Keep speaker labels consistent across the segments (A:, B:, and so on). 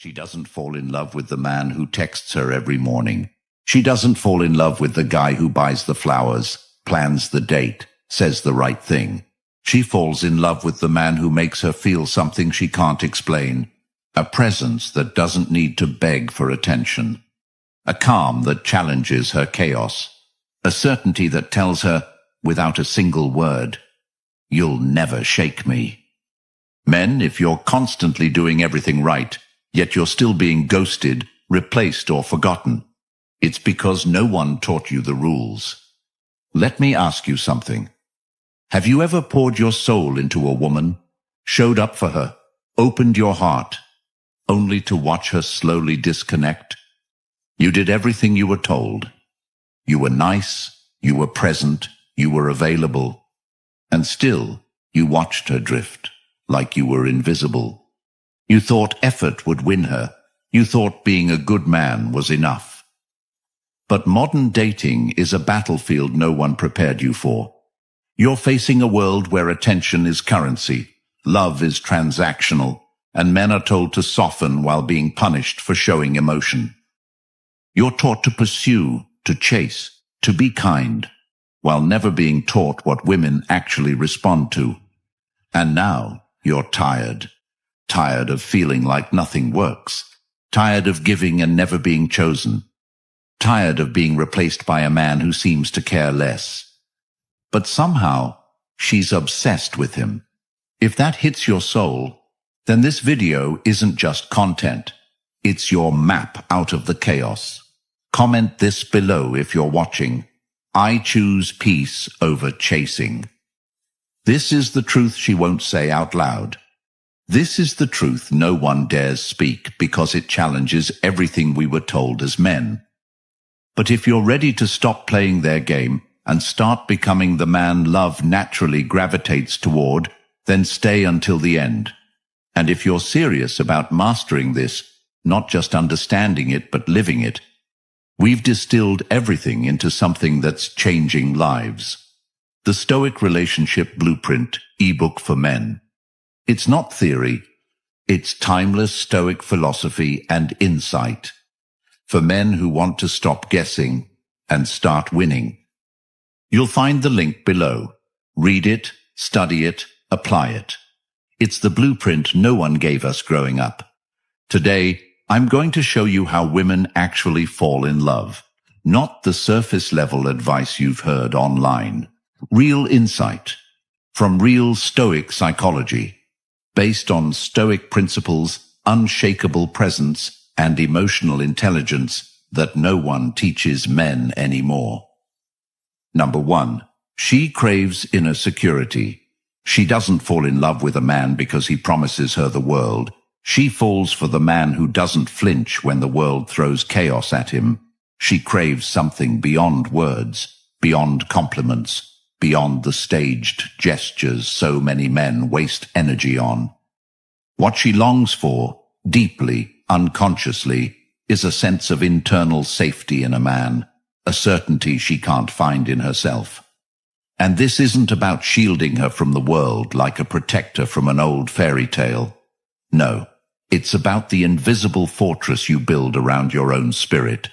A: She doesn't fall in love with the man who texts her every morning. She doesn't fall in love with the guy who buys the flowers, plans the date, says the right thing. She falls in love with the man who makes her feel something she can't explain, a presence that doesn't need to beg for attention, a calm that challenges her chaos, a certainty that tells her, without a single word, "You'll never shake me." Men, if you're constantly doing everything right, yet you're still being ghosted, replaced, or forgotten, it's because no one taught you the rules. Let me ask you something. Have you ever poured your soul into a woman, showed up for her, opened your heart, only to watch her slowly disconnect? You did everything you were told. You were nice, you were present, you were available, and still you watched her drift, like you were invisible. You thought effort would win her. You thought being a good man was enough. But modern dating is a battlefield no one prepared you for. You're facing a world where attention is currency, love is transactional, and men are told to soften while being punished for showing emotion. You're taught to pursue, to chase, to be kind, while never being taught what women actually respond to. And now you're tired. Tired of feeling like nothing works. Tired of giving and never being chosen. Tired of being replaced by a man who seems to care less. But somehow, she's obsessed with him. If that hits your soul, then this video isn't just content. It's your map out of the chaos. Comment this below if you're watching. I choose peace over chasing. This is the truth she won't say out loud. This is the truth no one dares speak because it challenges everything we were told as men. But if you're ready to stop playing their game and start becoming the man love naturally gravitates toward, then stay until the end. And if you're serious about mastering this, not just understanding it but living it, we've distilled everything into something that's changing lives. The Stoic Relationship Blueprint, ebook for men. It's not theory, it's timeless Stoic philosophy and insight for men who want to stop guessing and start winning. You'll find the link below. Read it, study it, apply it. It's the blueprint no one gave us growing up. Today, I'm going to show you how women actually fall in love, not the surface-level advice you've heard online. Real insight from real Stoic psychology, based on Stoic principles, unshakable presence, and emotional intelligence that no one teaches men anymore. Number 1. She craves inner security. She doesn't fall in love with a man because he promises her the world. She falls for the man who doesn't flinch when the world throws chaos at him. She craves something beyond words, beyond compliments, beyond the staged gestures so many men waste energy on. What she longs for, deeply, unconsciously, is a sense of internal safety in a man, a certainty she can't find in herself. And this isn't about shielding her from the world like a protector from an old fairy tale. No, it's about the invisible fortress you build around your own spirit,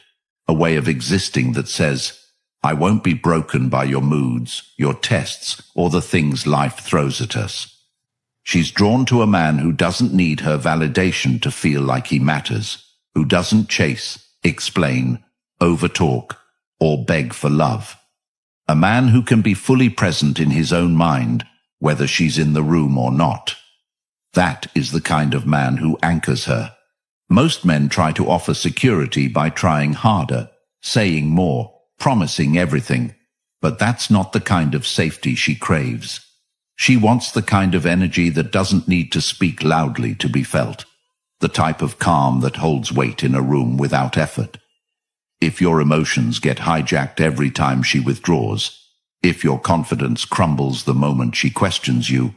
A: a way of existing that says, I won't be broken by your moods, your tests, or the things life throws at us. She's drawn to a man who doesn't need her validation to feel like he matters, who doesn't chase, explain, overtalk, or beg for love. A man who can be fully present in his own mind, whether she's in the room or not. That is the kind of man who anchors her. Most men try to offer security by trying harder, saying more, promising everything, but that's not the kind of safety she craves. She wants the kind of energy that doesn't need to speak loudly to be felt, the type of calm that holds weight in a room without effort. If your emotions get hijacked every time she withdraws, if your confidence crumbles the moment she questions you,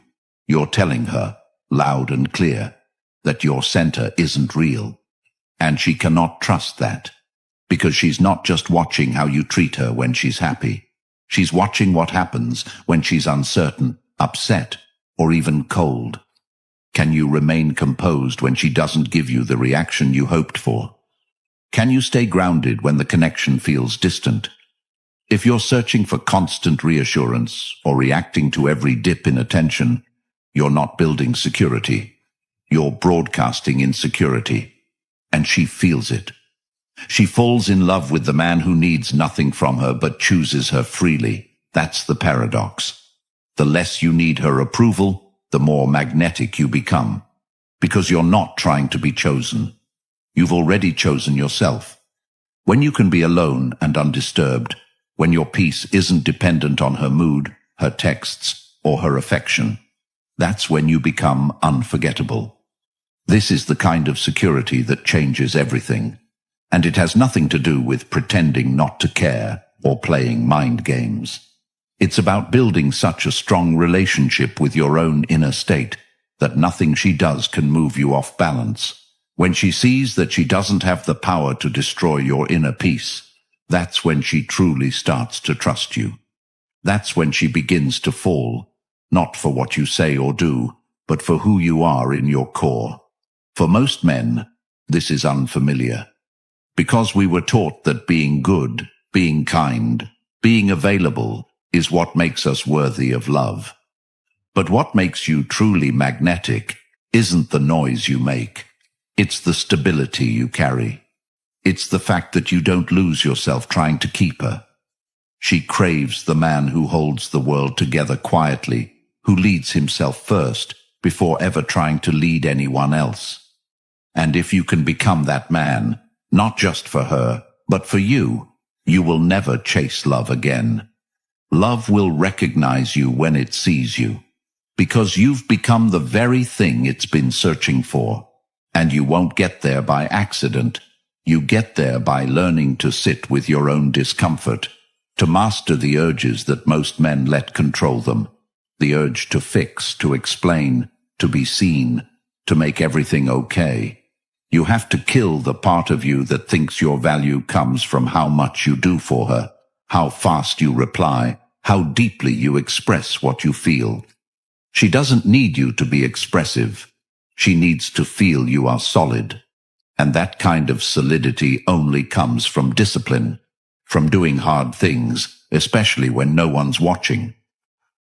A: you're telling her, loud and clear, that your center isn't real. And she cannot trust that, because she's not just watching how you treat her when she's happy. She's watching what happens when she's uncertain, upset, or even cold. Can you remain composed when she doesn't give you the reaction you hoped for? Can you stay grounded when the connection feels distant? If you're searching for constant reassurance or reacting to every dip in attention, you're not building security. You're broadcasting insecurity. And she feels it. She falls in love with the man who needs nothing from her but chooses her freely. That's the paradox. The less you need her approval, the more magnetic you become. Because you're not trying to be chosen. You've already chosen yourself. When you can be alone and undisturbed, when your peace isn't dependent on her mood, her texts, or her affection, that's when you become unforgettable. This is the kind of security that changes everything. And it has nothing to do with pretending not to care or playing mind games. It's about building such a strong relationship with your own inner state that nothing she does can move you off balance. When she sees that she doesn't have the power to destroy your inner peace, that's when she truly starts to trust you. That's when she begins to fall, not for what you say or do, but for who you are in your core. For most men, this is unfamiliar. Because we were taught that being good, being kind, being available is what makes us worthy of love. But what makes you truly magnetic isn't the noise you make. It's the stability you carry. It's the fact that you don't lose yourself trying to keep her. She craves the man who holds the world together quietly, who leads himself first before ever trying to lead anyone else. And if you can become that man, not just for her, but for you, you will never chase love again. Love will recognize you when it sees you, because you've become the very thing it's been searching for. And you won't get there by accident. You get there by learning to sit with your own discomfort, to master the urges that most men let control them, the urge to fix, to explain, to be seen, to make everything okay. You have to kill the part of you that thinks your value comes from how much you do for her, how fast you reply, how deeply you express what you feel. She doesn't need you to be expressive. She needs to feel you are solid. And that kind of solidity only comes from discipline, from doing hard things, especially when no one's watching,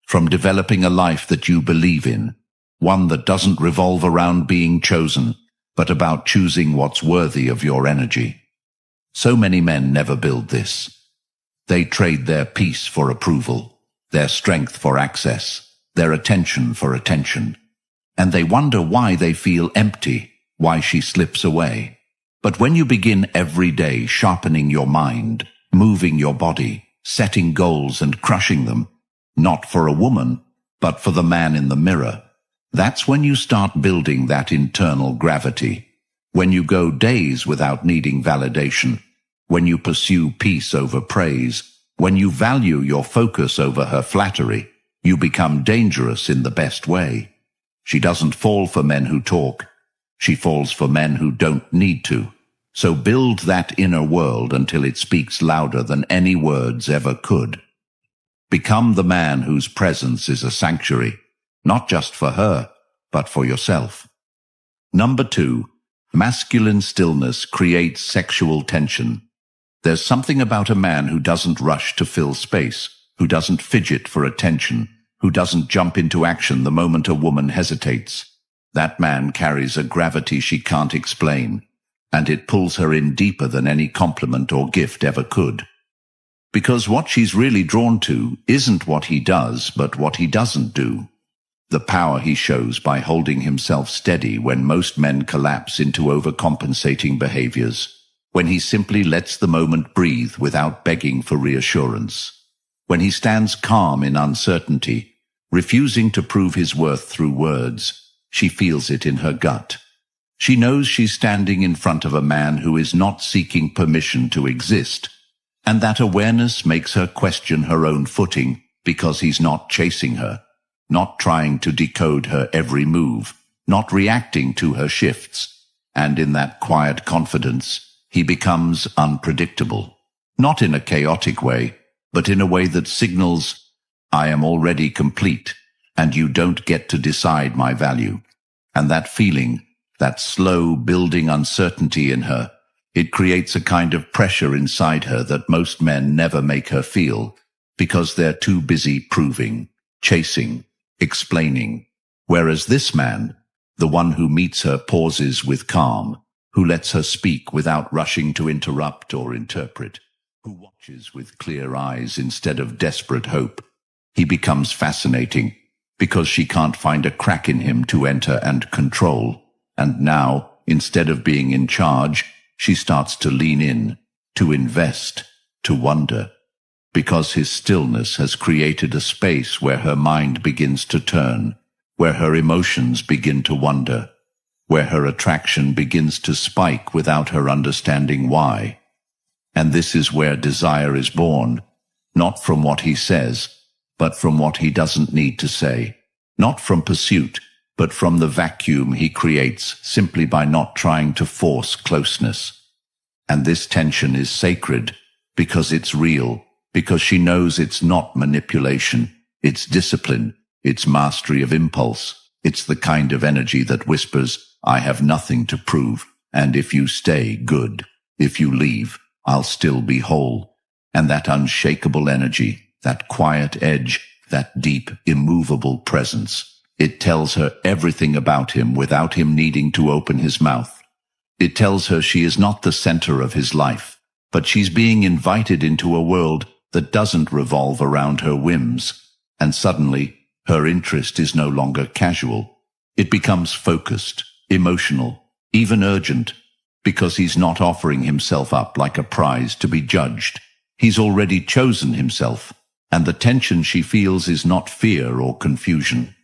A: from developing a life that you believe in, one that doesn't revolve around being chosen, but about choosing what's worthy of your energy. So many men never build this. They trade their peace for approval, their strength for access, their attention for attention. And they wonder why they feel empty, why she slips away. But when you begin every day sharpening your mind, moving your body, setting goals and crushing them, not for a woman, but for the man in the mirror, that's when you start building that internal gravity. When you go days without needing validation, when you pursue peace over praise, when you value your focus over her flattery, you become dangerous in the best way. She doesn't fall for men who talk. She falls for men who don't need to. So build that inner world until it speaks louder than any words ever could. Become the man whose presence is a sanctuary, not just for her, but for yourself. Number 2, masculine stillness creates sexual tension. There's something about a man who doesn't rush to fill space, who doesn't fidget for attention, who doesn't jump into action the moment a woman hesitates. That man carries a gravity she can't explain, and it pulls her in deeper than any compliment or gift ever could. Because what she's really drawn to isn't what he does, but what he doesn't do. The power he shows by holding himself steady when most men collapse into overcompensating behaviors, when he simply lets the moment breathe without begging for reassurance, when he stands calm in uncertainty, refusing to prove his worth through words. She feels it in her gut. She knows she's standing in front of a man who is not seeking permission to exist, and that awareness makes her question her own footing because he's not chasing her, not trying to decode her every move, not reacting to her shifts. And in that quiet confidence, he becomes unpredictable, not in a chaotic way, but in a way that signals, I am already complete, and you don't get to decide my value. And that feeling, that slow building uncertainty in her, it creates a kind of pressure inside her that most men never make her feel, because they're too busy proving, chasing, explaining. Whereas this man, the one who meets her, pauses with calm, who lets her speak without rushing to interrupt or interpret, who watches with clear eyes instead of desperate hope. He becomes fascinating because she can't find a crack in him to enter and control. And now, instead of being in charge, she starts to lean in, to invest, to wonder, because his stillness has created a space where her mind begins to turn, where her emotions begin to wander, where her attraction begins to spike without her understanding why. And this is where desire is born, not from what he says, but from what he doesn't need to say, not from pursuit, but from the vacuum he creates simply by not trying to force closeness. And this tension is sacred because it's real, because she knows it's not manipulation, it's discipline, it's mastery of impulse, it's the kind of energy that whispers, I have nothing to prove, and if you stay, good. If you leave, I'll still be whole. And that unshakable energy, that quiet edge, that deep, immovable presence, it tells her everything about him without him needing to open his mouth. It tells her she is not the center of his life, but she's being invited into a world that doesn't revolve around her whims. And suddenly, her interest is no longer casual. It becomes focused, emotional, even urgent, because he's not offering himself up like a prize to be judged. He's already chosen himself, and the tension she feels is not fear or confusion.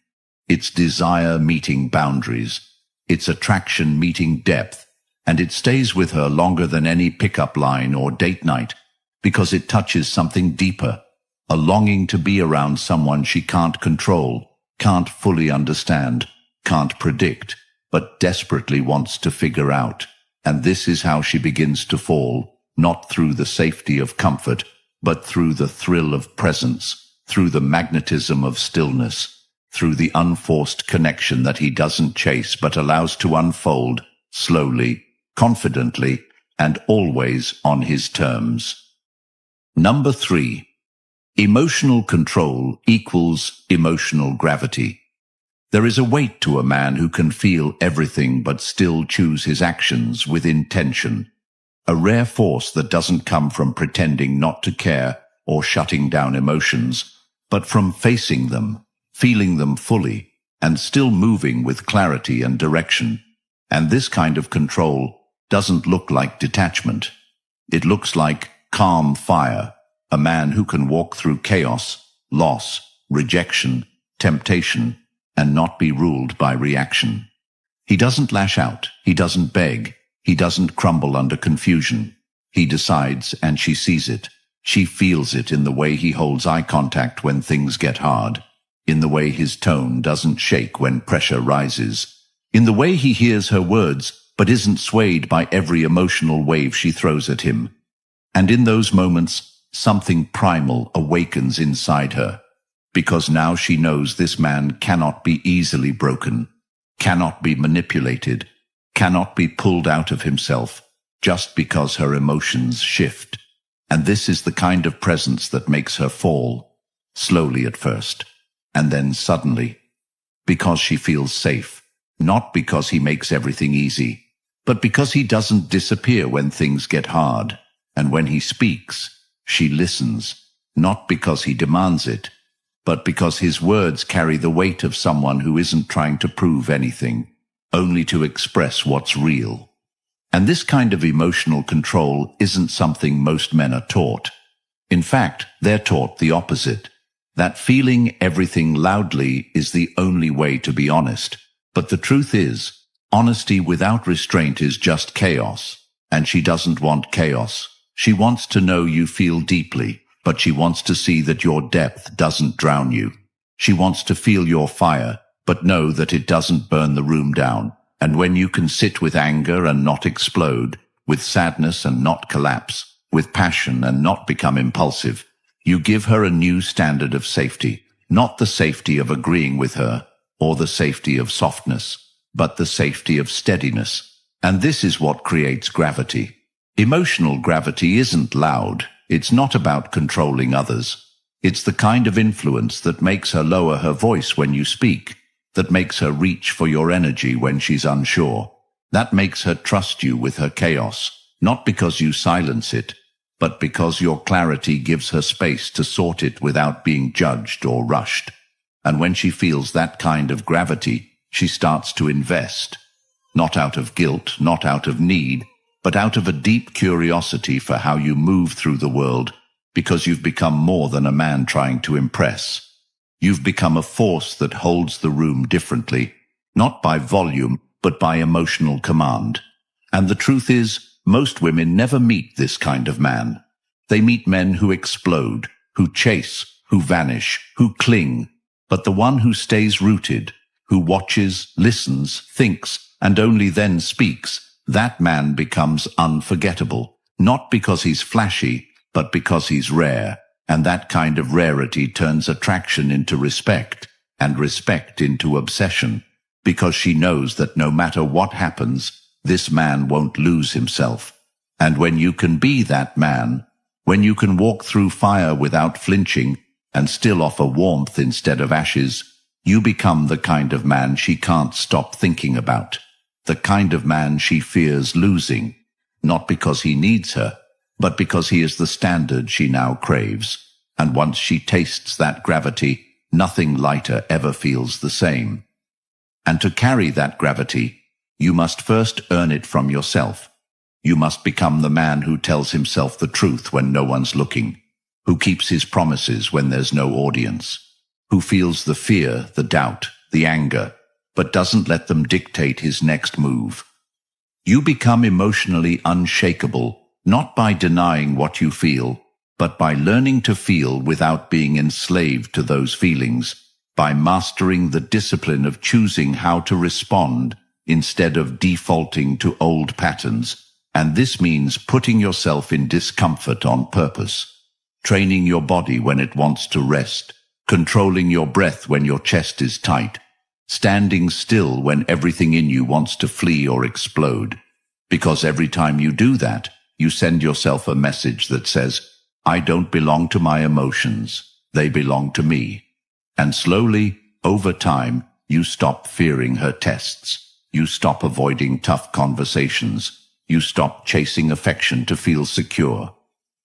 A: It's desire meeting boundaries. It's attraction meeting depth. And it stays with her longer than any pickup line or date night, because it touches something deeper, a longing to be around someone she can't control, can't fully understand, can't predict, but desperately wants to figure out. And this is how she begins to fall, not through the safety of comfort, but through the thrill of presence, through the magnetism of stillness, through the unforced connection that he doesn't chase but allows to unfold, slowly, confidently, and always on his terms. Number 3. Emotional control equals emotional gravity. There is a weight to a man who can feel everything but still choose his actions with intention, a rare force that doesn't come from pretending not to care or shutting down emotions, but from facing them, feeling them fully, and still moving with clarity and direction. And this kind of control doesn't look like detachment. It looks like calm fire, a man who can walk through chaos, loss, rejection, temptation, and not be ruled by reaction. He doesn't lash out, he doesn't beg, he doesn't crumble under confusion. He decides and she sees it. She feels it in the way he holds eye contact when things get hard, in the way his tone doesn't shake when pressure rises, in the way he hears her words but isn't swayed by every emotional wave she throws at him. And in those moments, something primal awakens inside her, because now she knows this man cannot be easily broken, cannot be manipulated, cannot be pulled out of himself, just because her emotions shift. And this is the kind of presence that makes her fall, slowly at first, and then suddenly, because she feels safe, not because he makes everything easy, but because he doesn't disappear when things get hard. And when he speaks, she listens, not because he demands it, but because his words carry the weight of someone who isn't trying to prove anything, only to express what's real. And this kind of emotional control isn't something most men are taught. In fact, they're taught the opposite, that feeling everything loudly is the only way to be honest. But the truth is, honesty without restraint is just chaos, and she doesn't want chaos. She wants to know you feel deeply, but she wants to see that your depth doesn't drown you. She wants to feel your fire, but know that it doesn't burn the room down. And when you can sit with anger and not explode, with sadness and not collapse, with passion and not become impulsive, you give her a new standard of safety, not the safety of agreeing with her, or the safety of softness, but the safety of steadiness. And this is what creates gravity. Emotional gravity isn't loud. It's not about controlling others. It's the kind of influence that makes her lower her voice when you speak, that makes her reach for your energy when she's unsure, that makes her trust you with her chaos, not because you silence it, but because your clarity gives her space to sort it without being judged or rushed. And when she feels that kind of gravity, she starts to invest, not out of guilt, not out of need, but out of a deep curiosity for how you move through the world, because you've become more than a man trying to impress. You've become a force that holds the room differently, not by volume, but by emotional command. And the truth is, most women never meet this kind of man. They meet men who explode, who chase, who vanish, who cling. But the one who stays rooted, who watches, listens, thinks, and only then speaks, that man becomes unforgettable, not because he's flashy, but because he's rare. And that kind of rarity turns attraction into respect, and respect into obsession, because she knows that no matter what happens, this man won't lose himself. And when you can be that man, when you can walk through fire without flinching and still offer warmth instead of ashes, you become the kind of man she can't stop thinking about, the kind of man she fears losing, not because he needs her, but because he is the standard she now craves. And once she tastes that gravity, nothing lighter ever feels the same. And to carry that gravity, you must first earn it from yourself. You must become the man who tells himself the truth when no one's looking, who keeps his promises when there's no audience, who feels the fear, the doubt, the anger, but doesn't let them dictate his next move. You become emotionally unshakable, not by denying what you feel, but by learning to feel without being enslaved to those feelings, by mastering the discipline of choosing how to respond instead of defaulting to old patterns. And this means putting yourself in discomfort on purpose, training your body when it wants to rest, controlling your breath when your chest is tight, standing still when everything in you wants to flee or explode. Because every time you do that, you send yourself a message that says, I don't belong to my emotions, they belong to me. And slowly, over time, you stop fearing her tests. You stop avoiding tough conversations. You stop chasing affection to feel secure.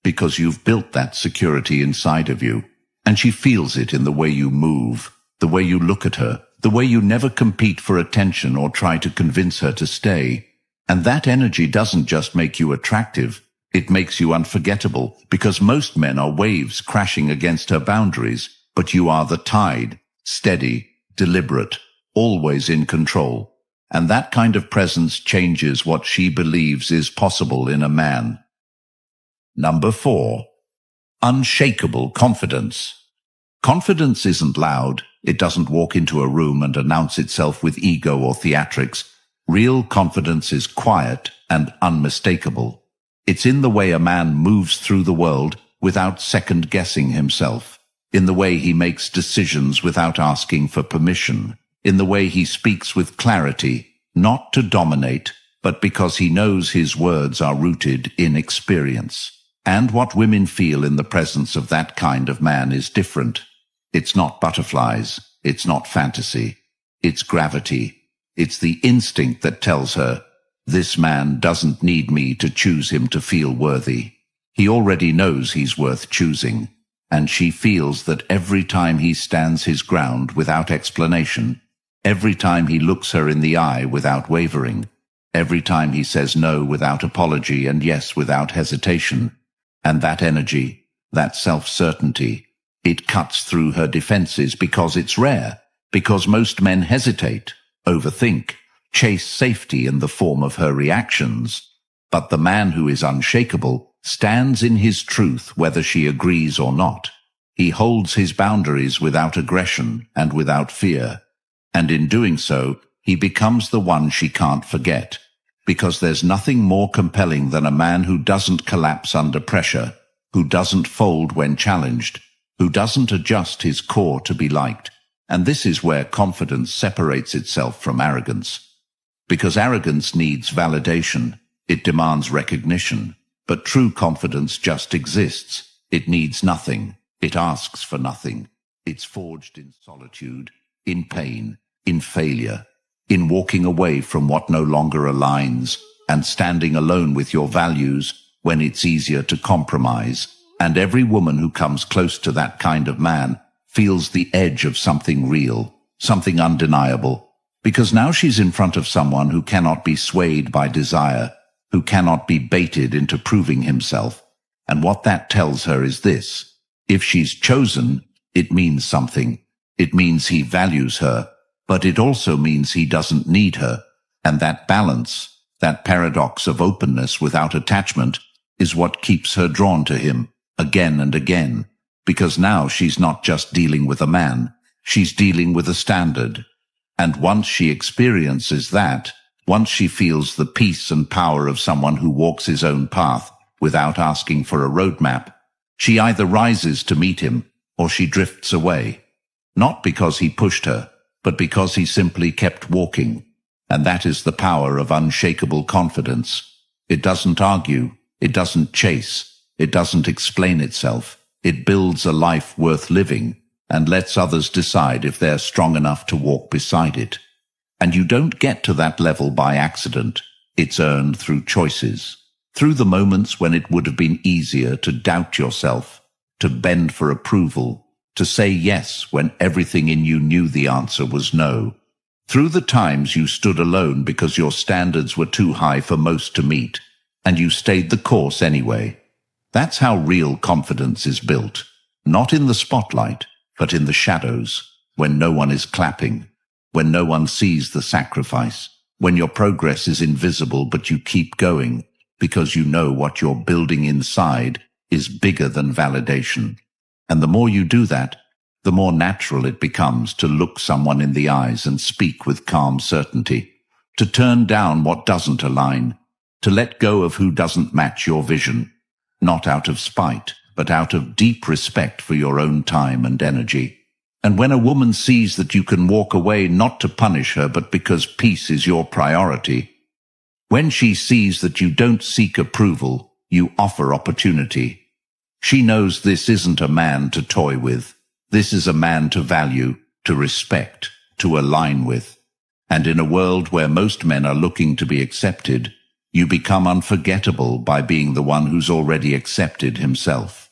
A: Because you've built that security inside of you. And she feels it in the way you move, the way you look at her, the way you never compete for attention or try to convince her to stay. And that energy doesn't just make you attractive, it makes you unforgettable, because most men are waves crashing against her boundaries, but you are the tide, steady, deliberate, always in control. And that kind of presence changes what she believes is possible in a man. Number 4. Unshakable confidence. Confidence isn't loud. It doesn't walk into a room and announce itself with ego or theatrics. Real confidence is quiet and unmistakable. It's in the way a man moves through the world without second-guessing himself, in the way he makes decisions without asking for permission, in the way he speaks with clarity, not to dominate, but because he knows his words are rooted in experience. And what women feel in the presence of that kind of man is different. It's not butterflies, it's not fantasy, it's gravity. It's the instinct that tells her, this man doesn't need me to choose him to feel worthy. He already knows he's worth choosing. And she feels that every time he stands his ground without explanation, every time he looks her in the eye without wavering, every time he says no without apology and yes without hesitation, and that energy, that self-certainty, it cuts through her defenses because it's rare, because most men hesitate, overthink, chase safety in the form of her reactions. But the man who is unshakable stands in his truth whether she agrees or not. He holds his boundaries without aggression and without fear. And in doing so, he becomes the one she can't forget. Because there's nothing more compelling than a man who doesn't collapse under pressure, who doesn't fold when challenged, who doesn't adjust his core to be liked. And this is where confidence separates itself from arrogance. Because arrogance needs validation. It demands recognition. But true confidence just exists. It needs nothing. It asks for nothing. It's forged in solitude, in pain, in failure, in walking away from what no longer aligns, and standing alone with your values when it's easier to compromise. And every woman who comes close to that kind of man feels the edge of something real, something undeniable, because now she's in front of someone who cannot be swayed by desire, who cannot be baited into proving himself. And what that tells her is this: if she's chosen, it means something. It means he values her, but it also means he doesn't need her. And that balance, that paradox of openness without attachment, is what keeps her drawn to him again and again, because now she's not just dealing with a man, she's dealing with a standard. And once she experiences that, once she feels the peace and power of someone who walks his own path without asking for a roadmap, she either rises to meet him or she drifts away. Not because he pushed her, but because he simply kept walking. And that is the power of unshakable confidence. It doesn't argue. It doesn't chase. It doesn't explain itself. It builds a life worth living and lets others decide if they're strong enough to walk beside it. And you don't get to that level by accident. It's earned through choices, through the moments when it would have been easier to doubt yourself, to bend for approval, to say yes when everything in you knew the answer was no. Through the times you stood alone because your standards were too high for most to meet, and you stayed the course anyway. That's how real confidence is built. Not in the spotlight, but in the shadows, when no one is clapping, when no one sees the sacrifice, when your progress is invisible but you keep going, because you know what you're building inside is bigger than validation. And the more you do that, the more natural it becomes to look someone in the eyes and speak with calm certainty, to turn down what doesn't align, to let go of who doesn't match your vision, not out of spite, but out of deep respect for your own time and energy. And when a woman sees that you can walk away not to punish her, but because peace is your priority, when she sees that you don't seek approval, you offer opportunity, she knows this isn't a man to toy with. This is a man to value, to respect, to align with. And in a world where most men are looking to be accepted, you become unforgettable by being the one who's already accepted himself.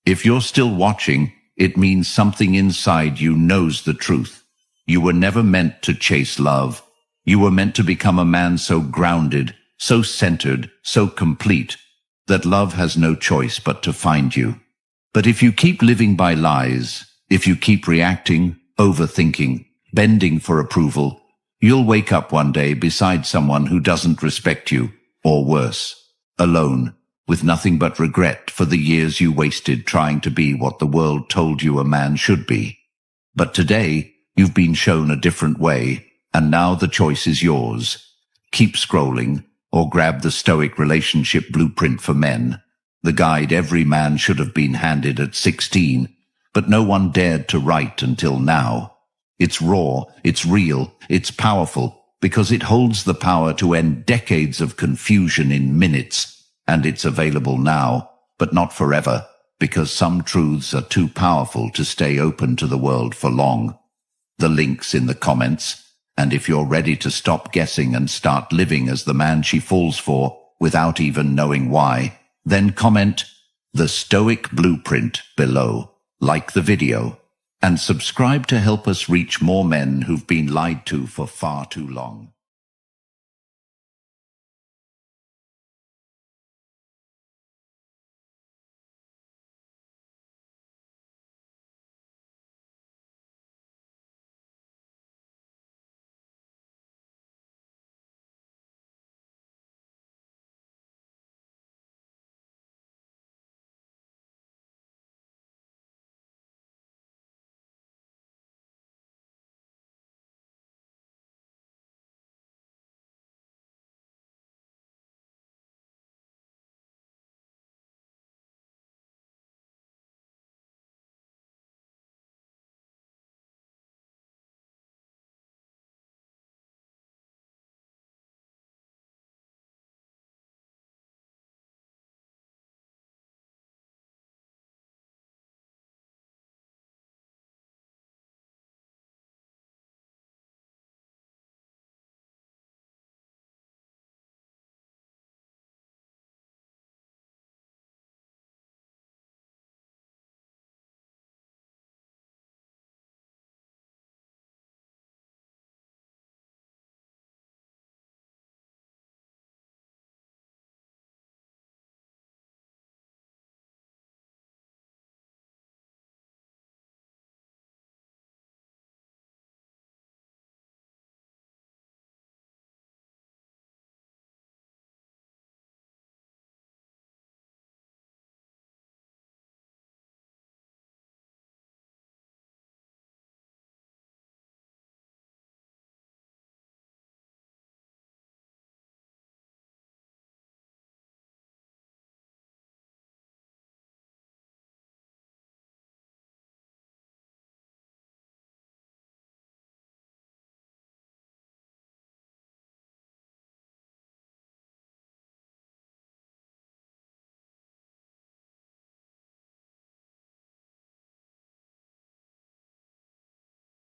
A: If you're still watching, it means something inside you knows the truth. You were never meant to chase love. You were meant to become a man so grounded, so centered, so complete, that love has no choice but to find you. But if you keep living by lies, if you keep reacting, overthinking, bending for approval, you'll wake up one day beside someone who doesn't respect you, or worse, alone, with nothing but regret for the years you wasted trying to be what the world told you a man should be. But today, you've been shown a different way, and now the choice is yours. Keep scrolling, or grab the Stoic relationship blueprint for men, the guide every man should have been handed at 16, but no one dared to write until now. It's raw, it's real, it's powerful, because it holds the power to end decades of confusion in minutes, and it's available now, but not forever, because some truths are too powerful to stay open to the world for long. The link's in the comments, and if you're ready to stop guessing and start living as the man she falls for without even knowing why, then comment the Stoic Blueprint below, like the video, and subscribe to help us reach more men who've been lied to for far too long.